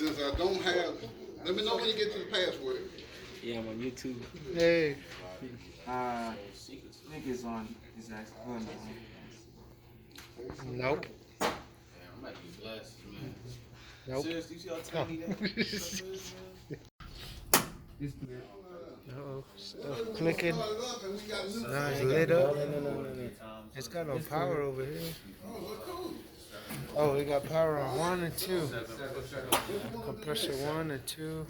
Since I don't have, let me know when you get to the password. Yeah, I'm on YouTube. Hey. I think it's on. It's actually on. Nope. Damn, I'm about to use glasses, man. Nope. Seriously, you see how tiny that is, man? It's clear. Uh-oh. Stuff clicking. Now it's No, lit up. no. It's got no power over here. Oh, we got power on 1 and 2. Compressor 1 and 2.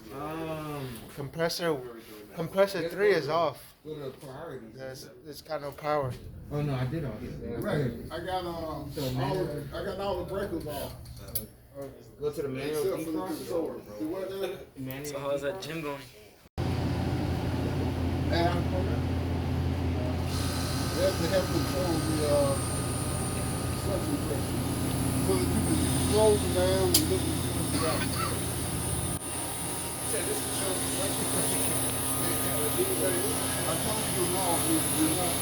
Compressor 3 is off. It's got no power. Oh no, I did all this. Right. I got all the breakers off. Go to the manual. Except for the controller. See what now? So how's that gym going? Now, that's to help control the suction pressure. So that you can close it down and look at the out. I told you long, we want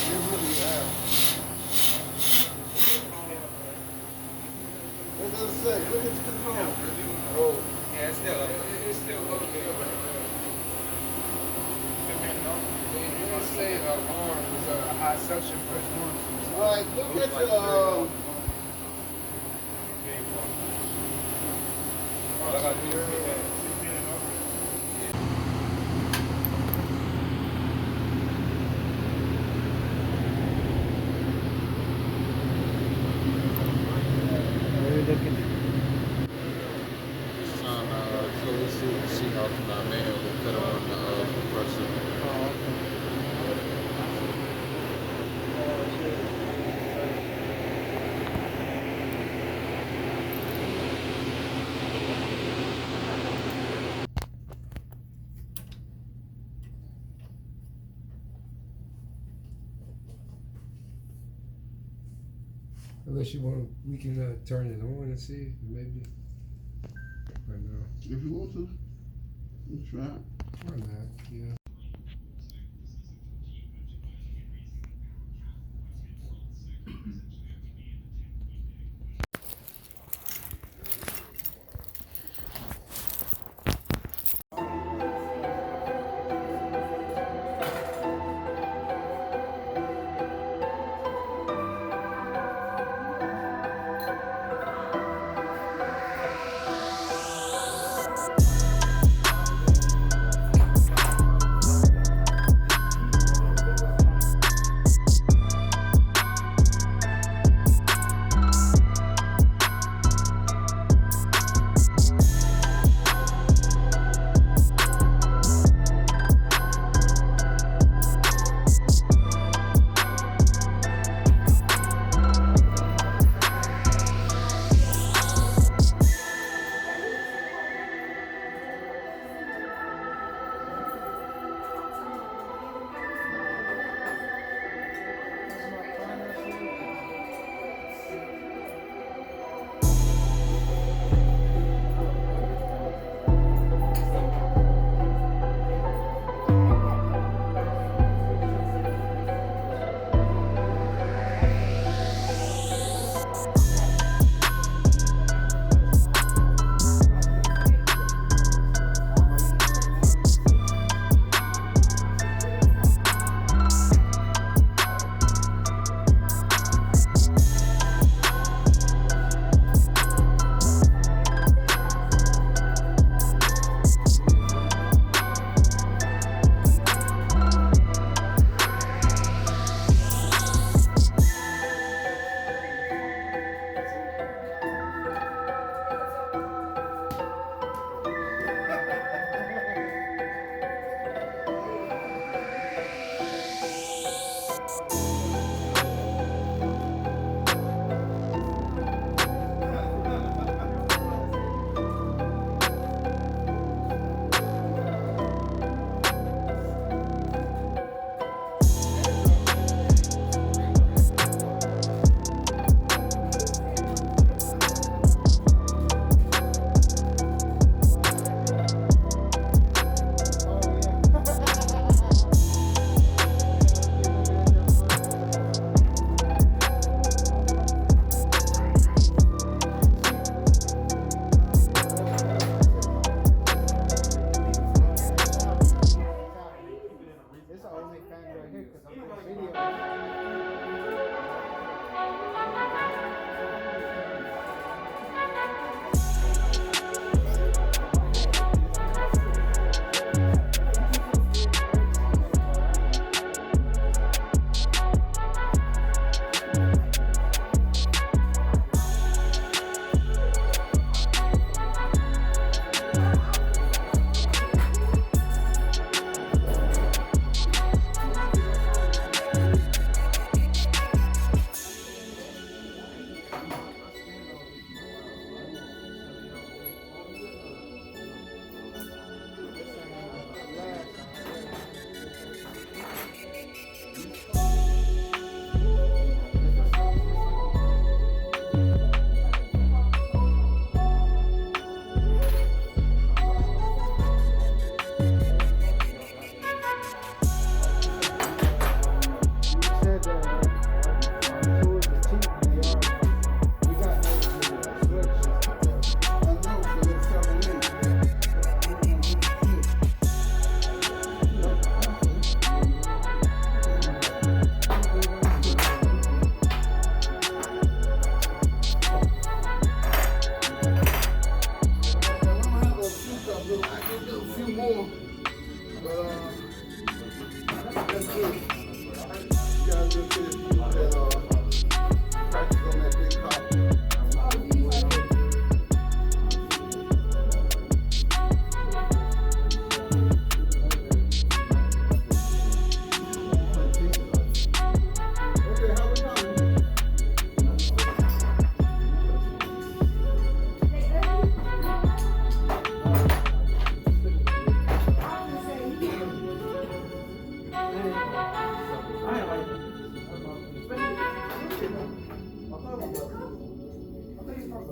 get rid of the air. What does it say? Look at the control. Oh, yeah, it's still okay. It didn't say alarm. It was a high suction pressure. All right, look at the. So let's see how can I manually put on the compressor. Unless you want, we can turn it on and see, maybe. Or no, If you want to, you try. or not, yeah.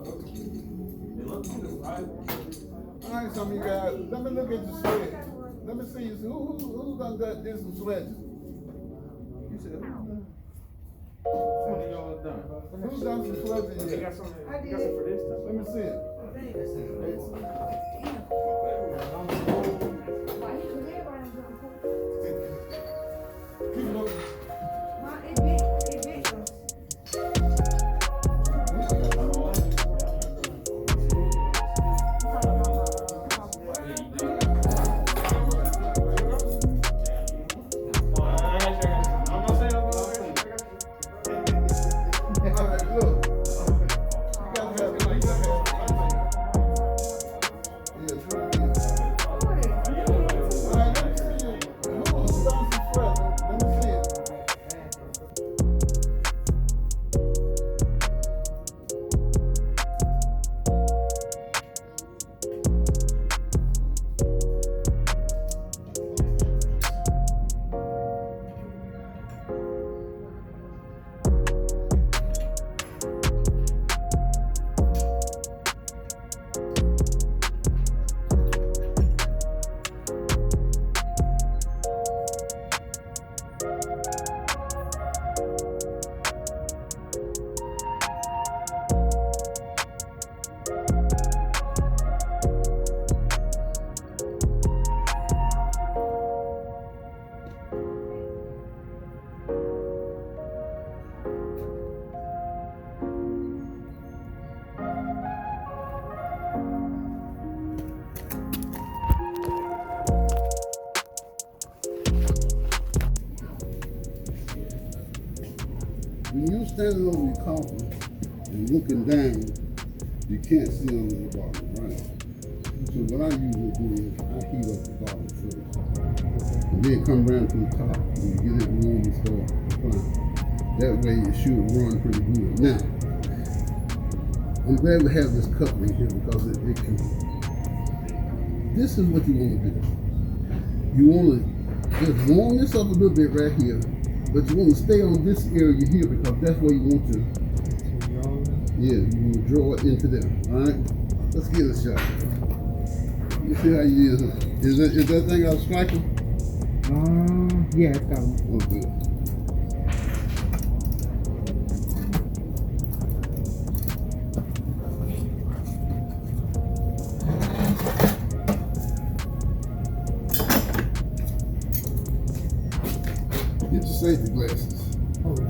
All right, some of you guys, let me look at your sledge. Let me see who done did some sledging. You said who done? Who's done some sledging yet? I did. Let me see it. Keep looking. When you're standing over your coffin and looking down, you can't see under the bottom, right? So what I usually do is I heat up the bottom first. And then come around to the top and you get it warm and start applying. That way it should run pretty good. Now, I'm glad we have this coupling here because it can, this is what you want to do. You want to just warm this up a little bit right here. But you want to stay on this area here because that's where you want to. Yeah, you want to draw it into there. All right, let's get a shot. You see how you use it? Is that thing out striking? Yeah, it's got one. Oh, good. Get your safety glasses. Oh, yeah.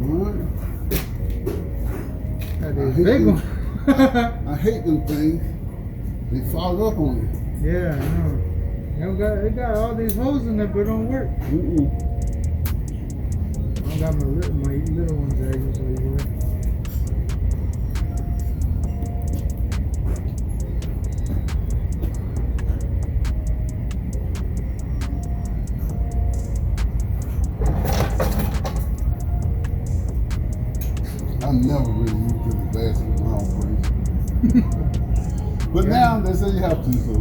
Alright. That is a big one. I hate them things. They fall up on you. Yeah, I know. It got all these holes in there, but it don't work. I got my little ones there usually work. I never really used the glasses in my own place. But now they say you have to, so.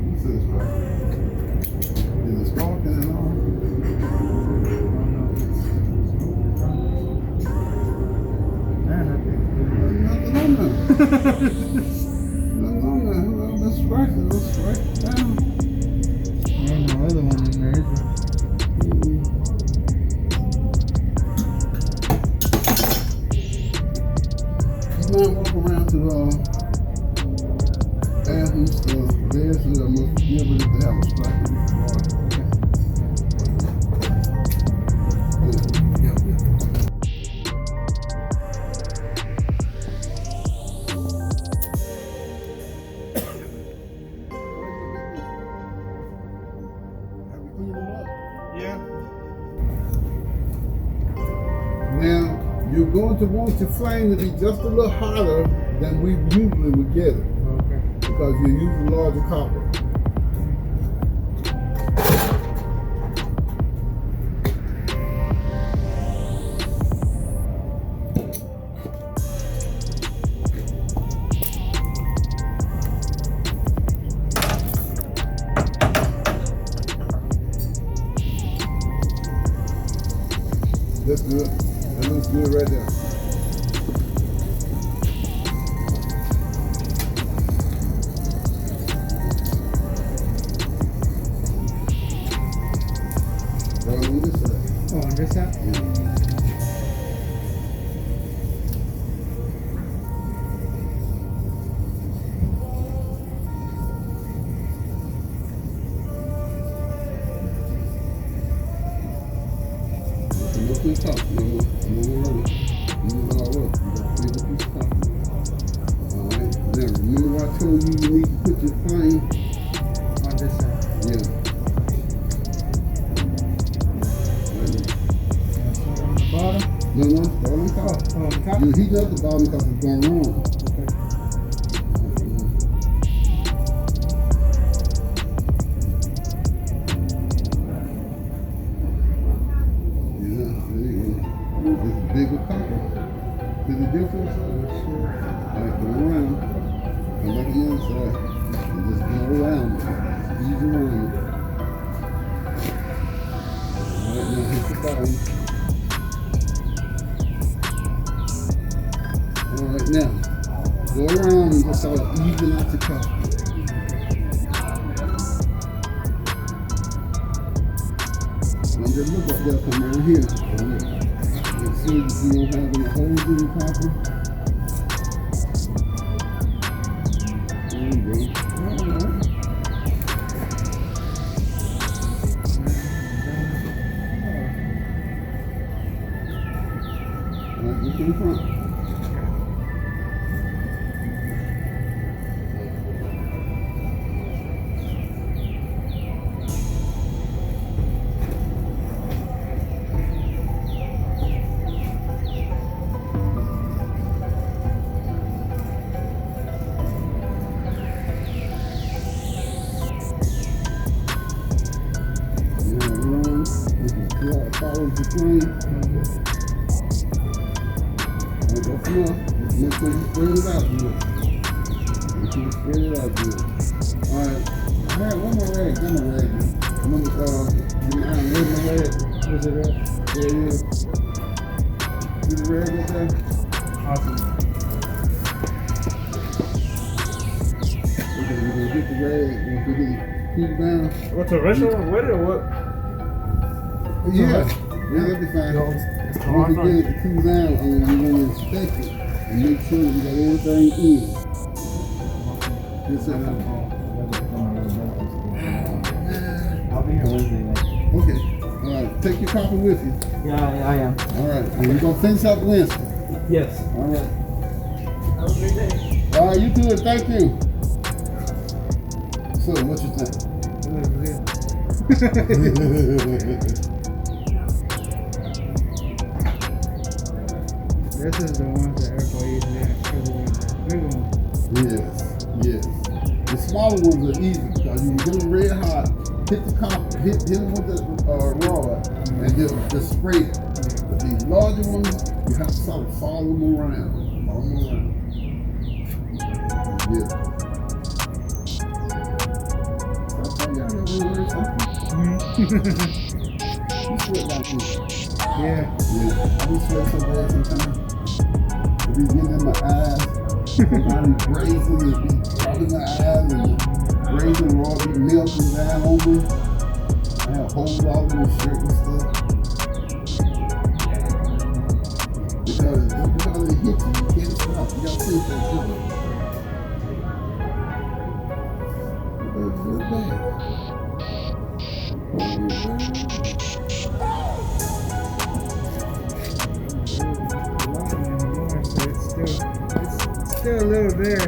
What's this, bro? Is it sparking and all? Man, I think Nothing on there. Nothing on there. Well, let's strike it. Let's strike it down. ain't no other one in there, is there? Now walk around to the bathrooms, there, so I must be able to have a strike in the water. Yeah. Have you cleaned them up? Yeah. Now, you're going to want your flame to be just a little hotter than we usually would get it, Okay. because you're using larger copper. right there. Go on this side. Oh, on this side? Look to the top. No, no, move it all up. You got to pick up this top. Alright. Now remember I told you you need to put your flame. On this side. Yeah. On the bottom? No, start on top. Oh, on the top? You heat up the bottom because it's going wrong. It's bigger copper. See the difference? Alright, go around. Come back on the other side. And just go around it. Ease around it. Alright, now hit the bottom. Alright, now go around and just start even out the copper. And just look up there, come around here. See if you don't have any holes in the copper. There you go. Alright. Alright, look in front. Follow the flame. Alright, that's enough. Make sure you spread it out good. Make sure you spread it out good. Alright. Alright, one more rag. Got my rag. Remember, where's my rag? Where's it at? There it is. See the rag up there? Awesome. Okay, we're gonna get the rag. We're gonna keep it down. What's the rest of them? Wet or what? Yeah, that'll be fine. Once you get it to cool down and you want to inspect it and make sure that you got everything in. Yes, sir. I'll be here Wednesday. Okay. All right. Take your copy with you. Yeah, I am. All right. And we're going to finish up Wednesday. Yes. All right. Have a great day. All right. You too. Thank you. So, what you think? This is the ones that everybody uses there. The big ones. Yes. The smaller ones are easy because you can get them red hot, hit the copper, hit them with the rod, and just spray it. But these larger ones, you have to sort of follow them around. Yeah. I told y'all that we learned something. You sweat like this. Yeah. I be sweat so bad sometimes. It be getting in my eyes. I be grazing, it be clogging my eyes, and grazing raw be melting down on me. I have holes all in my shirt and stuff. Because it hits you, you can't stop. You gotta finish that job. It's real bad. It's still a little there.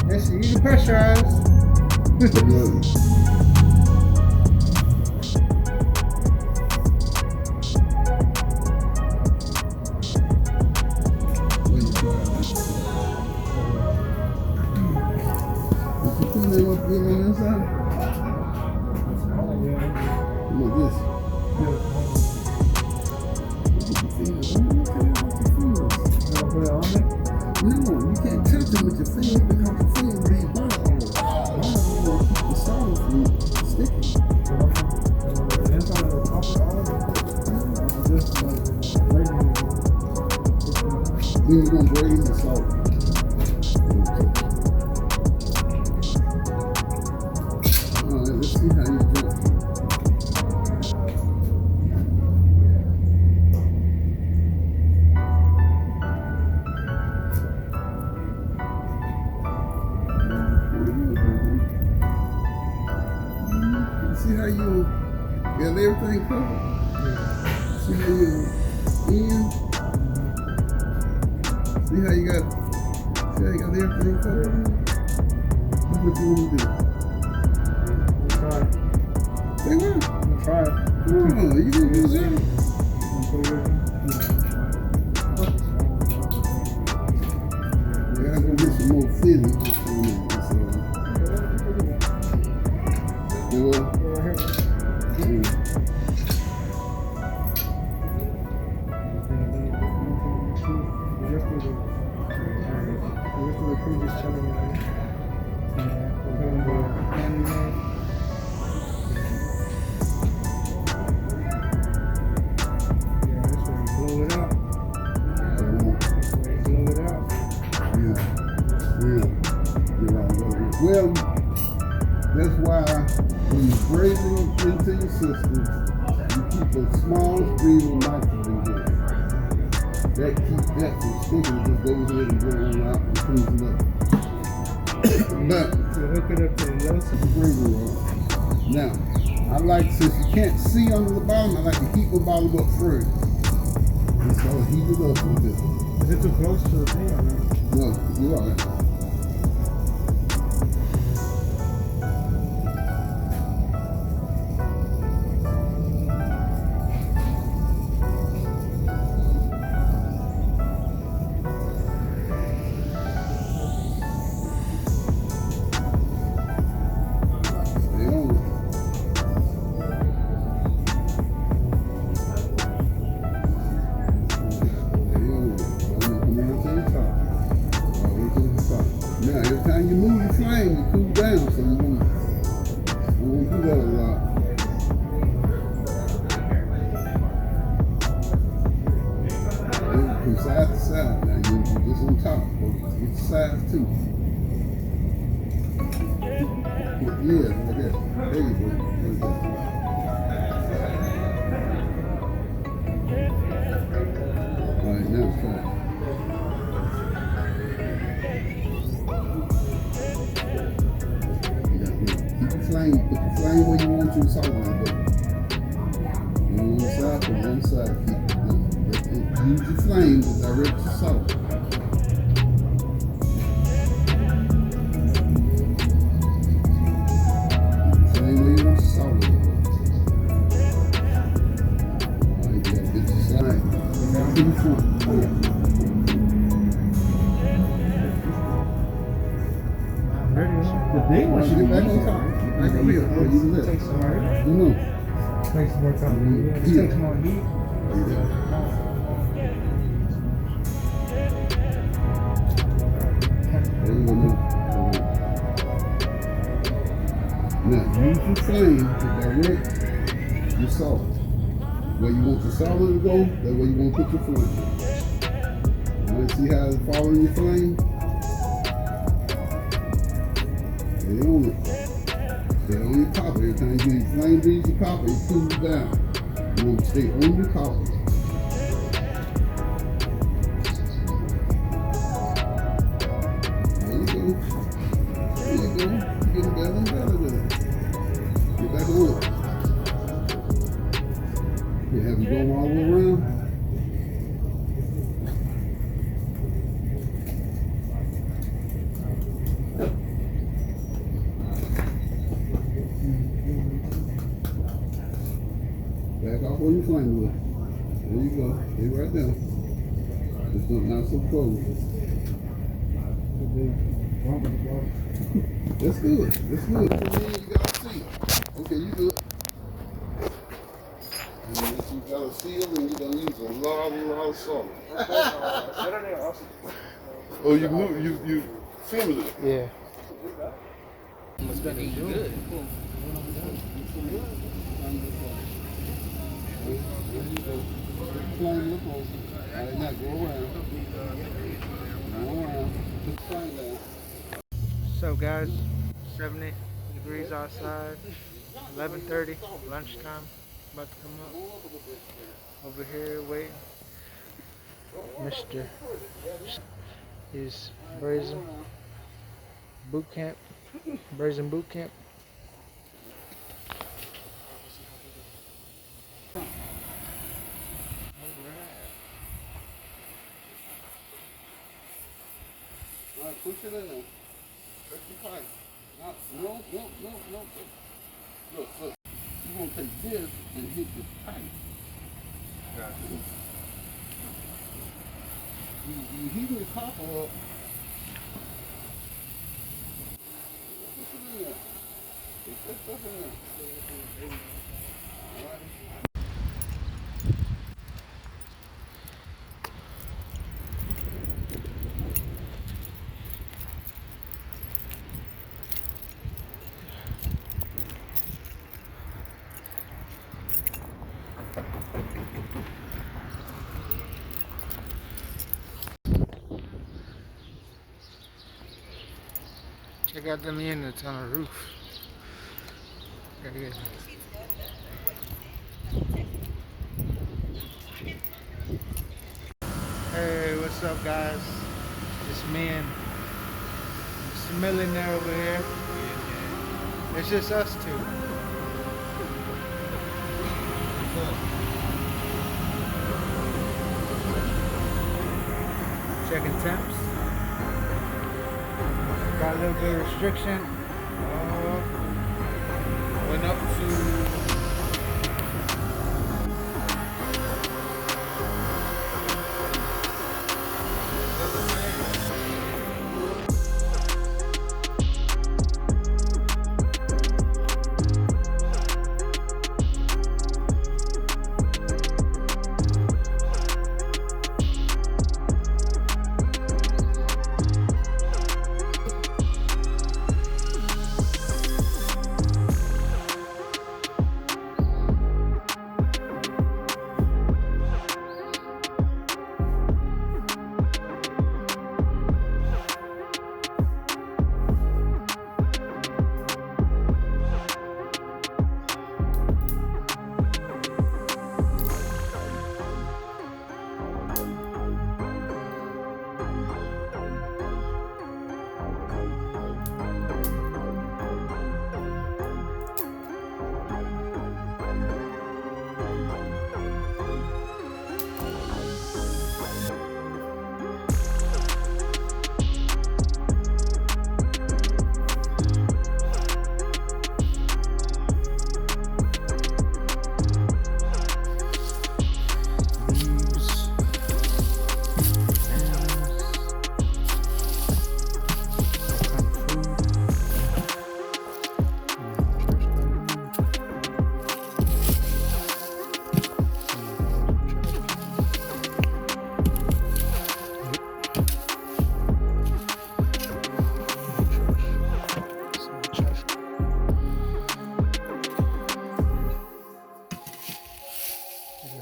Yes, you can pressurize. Look good on this side? Look at this. fingers. Don't look at it with your fingers. You gonna put it on there? No, you can't touch it with your fingers because your fingers be ball. Ball will keep the solder from sticking. The inside of the copper all of it? Just like grading it. Then you're gonna grade the solder. Alright, let's see how you do it. See how you got everything covered? See how you in? See how you got everything covered? That's what you want to do. Try it. Say what? Try it. Oh, you gonna do that? Yeah, I'm gonna get some more fitting. Do it. Well, that's why when you're brazing into your system, you keep a small stream of nitrogen in it. That keeps that from sticking. Just goes ahead and go on out and cleans it up. But to hook it up to the low the brazing rod. Now, I like, since you can't see under the bottom, I like to heat the bottom up first. And so heat it up a bit. Is it too close to the thing or not? No, you're all right. Now, every time you move the flame, you cool down, so you won't do that a lot. From side to side, now you're just on top, but get the sides too. Yeah, like that. There you go. Like that. All right, now try it. Put the flame where you want your solder to go. On one side, on one side, keep it down. Use your flame to direct your solder. Flame where you want your solder to go. Alright, you gotta get your side. Down to the front. The big one should Get be back on easier. top. Back over here. Where you live. Takes some more. No. Takes more time. It takes more heat. Now, use your flame to direct your solder. Where you want your solder to go, that's where you want to put your flame. Alright, see how it's following your flame? Stay on it. Stay on your copper. Every time you flame reads your copper, it cools down. You want to stay on your copper. There you go. There you go. You're getting better and better with it. Get back on it. You have it going all the way around. Back off where you flame with. There you go. Stay right there. Just not so close. That's good. That's good. You gotta see. Okay, you good. And then let you gotta seal and you're gonna use a lot of salt. Oh, you move, you filming it? Yeah. Must be eating good. Flame look over. All right, now go around. Go around. Put the flame down. So guys, 70 degrees outside, 11:30, lunchtime, about to come up. Over here waiting. Mr. is Brazing boot camp. Brazing boot camp. All right, push it in there. Press the pipe. No. Look. You're gonna take this and hit the pipe. Gotcha. You heating the copper up. Put it in there. Put that stuff in there. All right. Check out them units on the roof. There it is. Hey, what's up, guys? It's me and Mr. Millionaire over here. It's just us two. Checking temps. Got a little bit of restriction. Went up to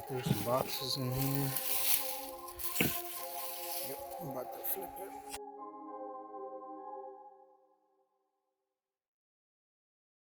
there's some boxes in here. Yep, I'm about to flip it.